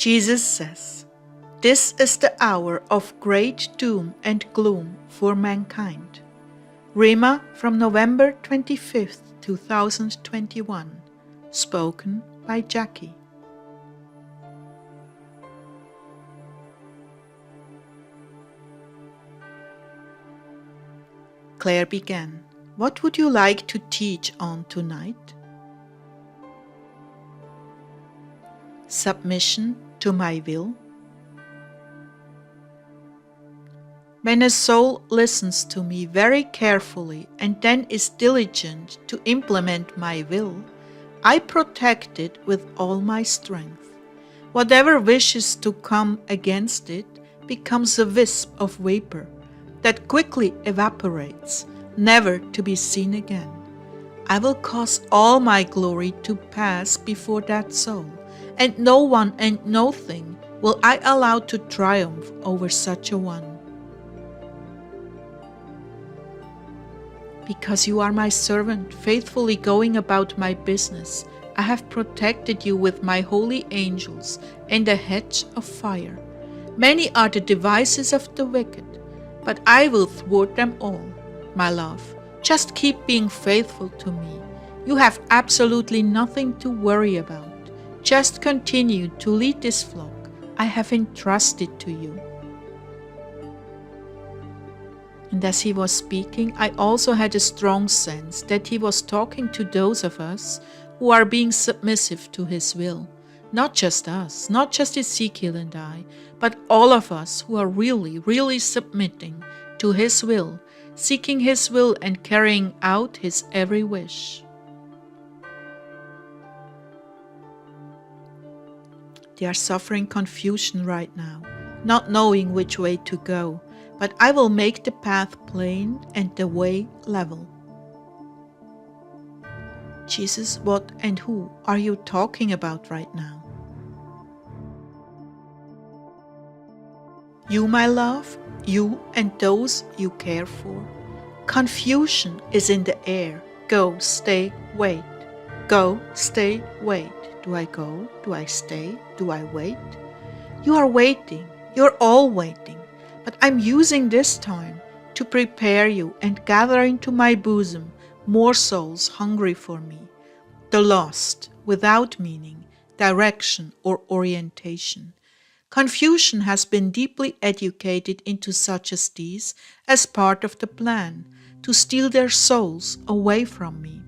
Jesus says, "This is the hour of great doom and gloom for mankind." Rhema from November 25th, 2021. Spoken by Jackie. Claire began. What would you like to teach on tonight? Submission to my will. When a soul listens to me very carefully and then is diligent to implement my will, I protect it with all my strength. Whatever wishes to come against it becomes a wisp of vapor that quickly evaporates, never to be seen again. I will cause all my glory to pass before that soul, and no one and no thing will I allow to triumph over such a one. Because you are my servant, faithfully going about my business, I have protected you with my holy angels and a hedge of fire. Many are the devices of the wicked, but I will thwart them all. My love, just keep being faithful to me. You have absolutely nothing to worry about. Just continue to lead this flock I have entrusted to you. And as he was speaking, I also had a strong sense that he was talking to those of us who are being submissive to his will. Not just us, not just Ezekiel and I, but all of us who are really submitting to his will, seeking his will and carrying out his every wish. They are suffering confusion right now, not knowing which way to go, but I will make the path plain and the way level. Jesus, what and who are you talking about right now? You, my love, you and those you care for. Confusion is in the air. Go, stay, wait. Go, stay, wait. Do I go? Do I stay? Do I wait? You are waiting. You're all waiting. But I'm using this time to prepare you and gather into my bosom more souls hungry for me. The lost, without meaning, direction, or orientation. Confusion has been deeply educated into such as these as part of the plan to steal their souls away from me.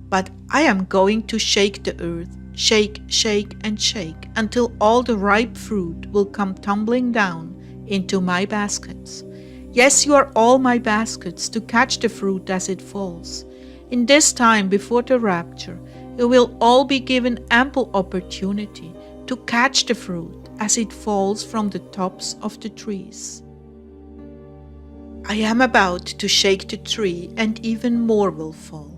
But I am going to shake the earth, shake, shake, and shake, until all the ripe fruit will come tumbling down into my baskets. Yes, you are all my baskets to catch the fruit as it falls. In this time before the rapture, you will all be given ample opportunity to catch the fruit as it falls from the tops of the trees. I am about to shake the tree, and even more will fall.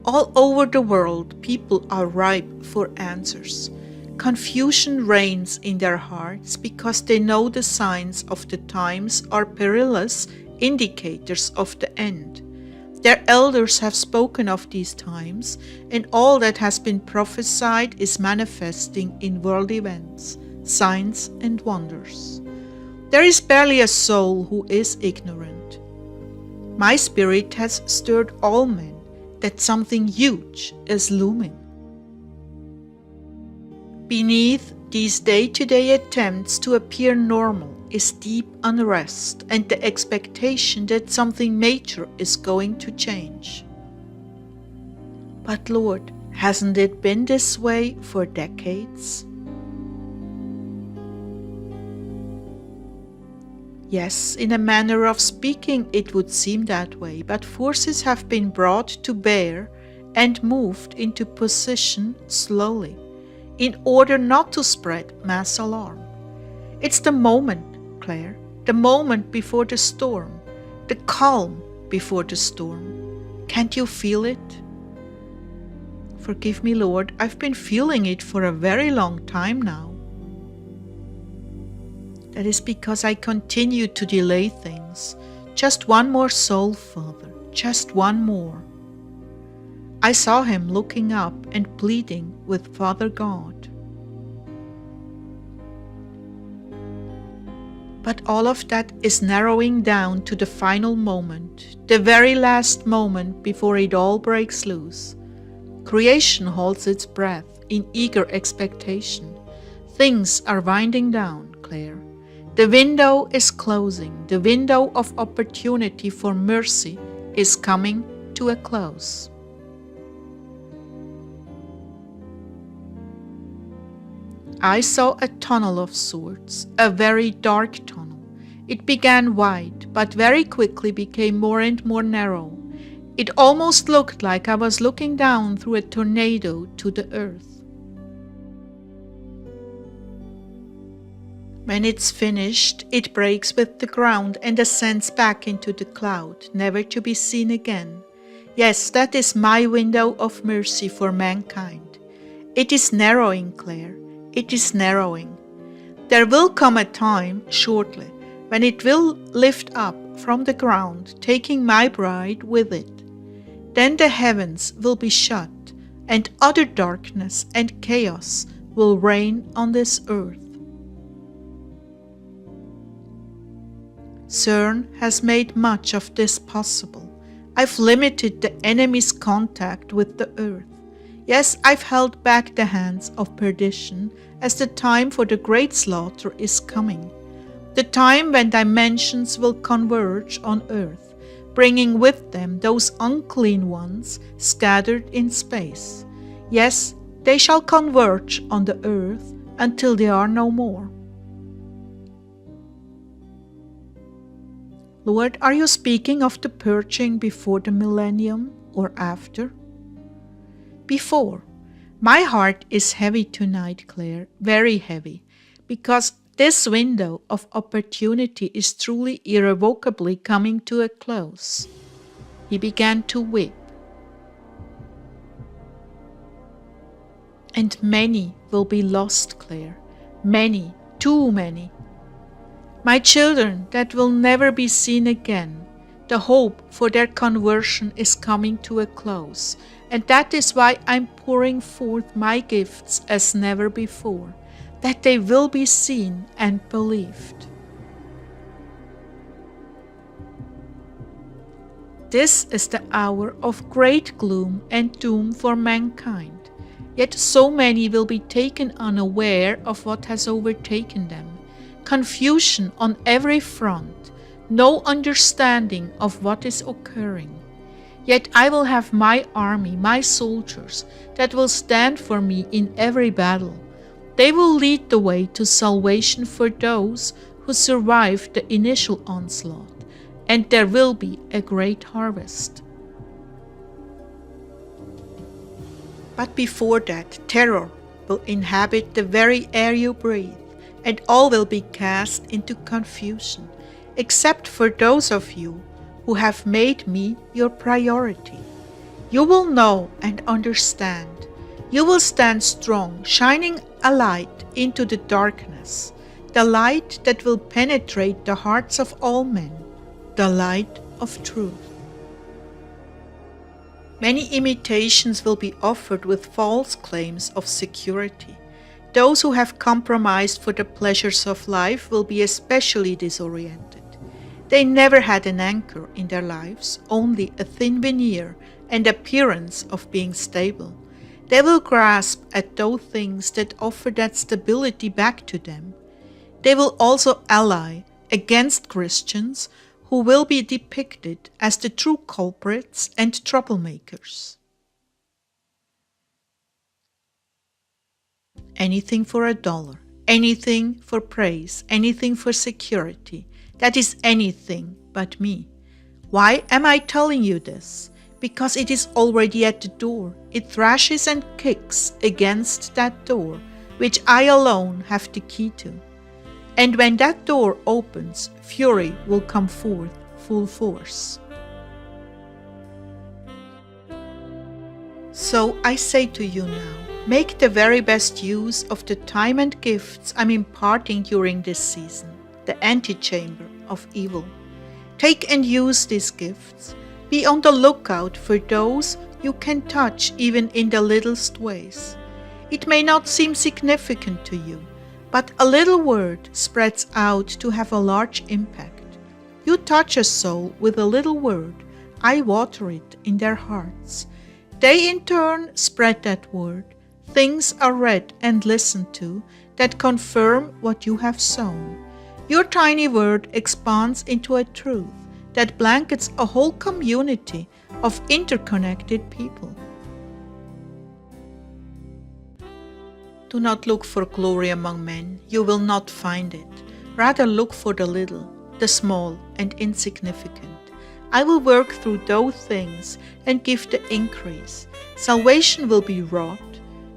All over the world, people are ripe for answers. Confusion reigns in their hearts because they know the signs of the times are perilous indicators of the end. Their elders have spoken of these times, and all that has been prophesied is manifesting in world events, signs, and wonders. There is barely a soul who is ignorant. My spirit has stirred all men that something huge is looming. Beneath these day-to-day attempts to appear normal is deep unrest and the expectation that something major is going to change. But Lord, hasn't it been this way for decades? Yes, in a manner of speaking it would seem that way, but forces have been brought to bear and moved into position slowly, in order not to spread mass alarm. It's the moment, Claire, the moment before the storm, the calm before the storm. Can't you feel it? Forgive me, Lord, I've been feeling it for a very long time now. That is because I continue to delay things. Just one more soul, Father, just one more. I saw him looking up and pleading with Father God. But all of that is narrowing down to the final moment, the very last moment before it all breaks loose. Creation holds its breath in eager expectation. Things are winding down, Claire. The window is closing. The window of opportunity for mercy is coming to a close. I saw a tunnel of sorts, a very dark tunnel. It began wide, but very quickly became more and more narrow. It almost looked like I was looking down through a tornado to the earth. When it's finished, it breaks with the ground and ascends back into the cloud, never to be seen again. Yes, that is my window of mercy for mankind. It is narrowing, Claire. It is narrowing. There will come a time, shortly, when it will lift up from the ground, taking my bride with it. Then the heavens will be shut, and utter darkness and chaos will reign on this earth. CERN has made much of this possible. I've limited the enemy's contact with the earth. Yes, I've held back the hands of perdition as the time for the great slaughter is coming. The time when dimensions will converge on earth, bringing with them those unclean ones scattered in space. Yes, they shall converge on the earth until they are no more. Lord, are you speaking of the purging before the millennium or after? Before. My heart is heavy tonight, Claire, very heavy, because this window of opportunity is truly irrevocably coming to a close. He began to weep. And many will be lost, Claire. Many, too many. My children that will never be seen again. The hope for their conversion is coming to a close, and that is why I'm pouring forth my gifts as never before, that they will be seen and believed. This is the hour of great gloom and doom for mankind, yet so many will be taken unaware of what has overtaken them. Confusion on every front, no understanding of what is occurring. Yet I will have my army, my soldiers, that will stand for me in every battle. They will lead the way to salvation for those who survived the initial onslaught, and there will be a great harvest. But before that, terror will inhabit the very air you breathe, and all will be cast into confusion, except for those of you who have made me your priority. You will know and understand. You will stand strong, shining a light into the darkness, the light that will penetrate the hearts of all men, the light of truth. Many imitations will be offered with false claims of security. Those who have compromised for the pleasures of life will be especially disoriented. They never had an anchor in their lives, only a thin veneer and appearance of being stable. They will grasp at those things that offer that stability back to them. They will also ally against Christians who will be depicted as the true culprits and troublemakers. Anything for $1, anything for praise, anything for security. That is anything but me. Why am I telling you this? Because it is already at the door. It thrashes and kicks against that door, which I alone have the key to. And when that door opens, fury will come forth full force. So I say to you now, make the very best use of the time and gifts I'm imparting during this season, the antechamber of evil. Take and use these gifts. Be on the lookout for those you can touch even in the littlest ways. It may not seem significant to you, but a little word spreads out to have a large impact. You touch a soul with a little word, I water it in their hearts. They in turn spread that word. Things are read and listened to that confirm what you have sown. Your tiny word expands into a truth that blankets a whole community of interconnected people. Do not look for glory among men, you will not find it. Rather look for the little, the small and insignificant. I will work through those things and give the increase. Salvation will be wrought.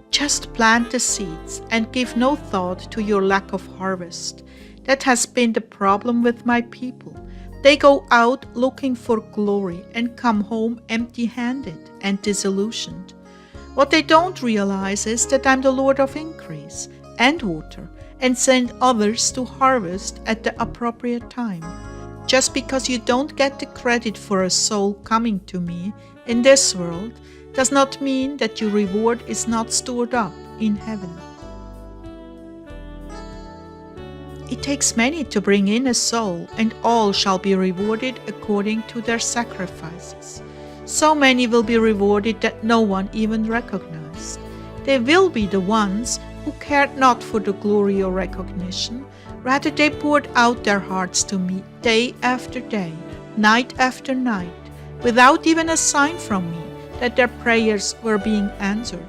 Just plant the seeds and give no thought to your lack of harvest. That has been the problem with my people. They go out looking for glory and come home empty-handed and disillusioned. What they don't realize is that I'm the Lord of increase and water and send others to harvest at the appropriate time. Just because you don't get the credit for a soul coming to me in this world does not mean that your reward is not stored up in heaven. It takes many to bring in a soul, and all shall be rewarded according to their sacrifices. So many will be rewarded that no one even recognized. They will be the ones who cared not for the glory or recognition. Rather, they poured out their hearts to me day after day, night after night, without even a sign from me that their prayers were being answered.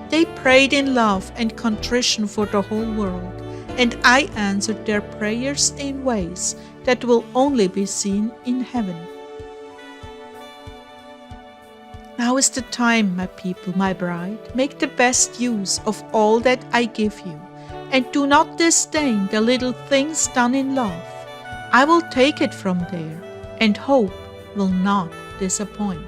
They prayed in love and contrition for the whole world, and I answered their prayers in ways that will only be seen in heaven. Now is the time, my people, my bride. Make the best use of all that I give you, and do not disdain the little things done in love. I will take it from there, and hope will not disappoint.